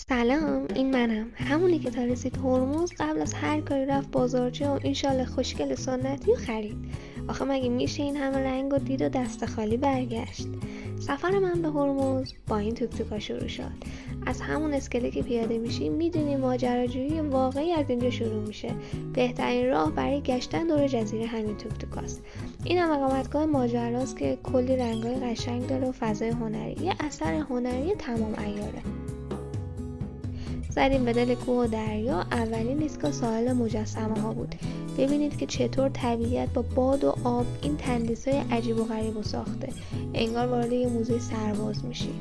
سلام، این منم، همونی که تا رسید هرمز قبل از هر کاری رفت بازارچه و این شال خوشگل سنتی رو خرید. آخه مگه میشه این همه رنگ و دید و دست خالی برگشت؟ سفر من به هرمز با این توک‌توکا شروع شد. از همون اسکله که پیاده میشیم میدونی ماجراجویی واقعی از اینجا شروع میشه. بهترین راه برای گشتن دور جزیره همین توک‌توکاست. اینم اقامتگاه ماجراست که کلی رنگای قشنگ داره و فضای هنری، یه اثر هنری تمام عیاره. زدیم به دل کوه و دریا. اولین ایستگاه ساحل مجسمه ها بود. ببینید که چطور طبیعت با باد و آب این تندیسای عجیب و غریب و ساخته. انگار وارد یه موزه سرباز میشی.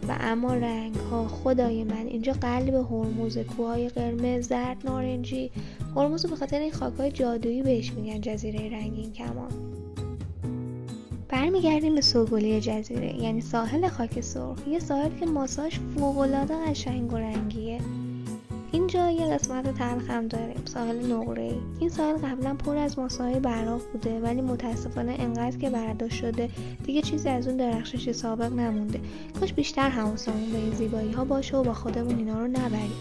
و اما رنگ ها، خدای من، اینجا قلب هرمز، کوههای قرمز، زرد، نارنجی. هرمز به خاطر این خاک‌های جادویی بهش میگن جزیره رنگین کمان. برمیگردیم به سوگلی جزیره، یعنی ساحل خاک سرخ، یه ساحل که ماساژ فوق‌العاده قشنگ و رنگیه. اینجا یه قسمت تلخ هم داریم، ساحل نقره‌ای. این ساحل قبلا پر از ماسه‌های براق بوده، ولی متاسفانه انقدر که برداشت شده دیگه چیزی از اون درخشش سابق نمونده. کاش بیشتر حواسمون به این زیبایی‌ها باشه و با خودمون اینا رو نبریم.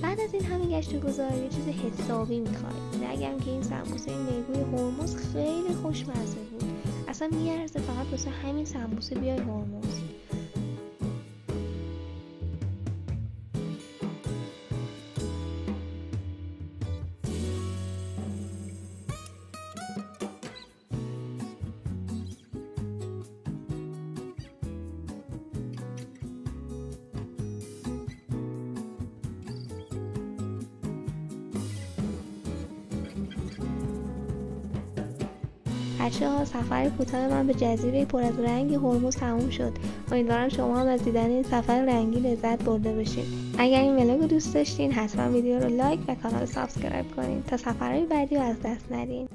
بعد از این همه گشت و گذار یه چیز حسابی می‌خوایم. نگم که این سمبوسه میگوی هرمز خیلی خوشمزه بود. اصلا میارزه فقط واسه همین سمبوسه بیای هرمز. بچه‌ها، سفر کوتاه من به جزیره پر از رنگ هرمز تموم شد. امیدوارم شما هم از دیدن این سفر رنگی لذت برده باشین. اگر این ولاگ رو دوست داشتین حتما ویدیو رو لایک و کانال سابسکرایب کنین تا سفرهای بعدی رو از دست ندین.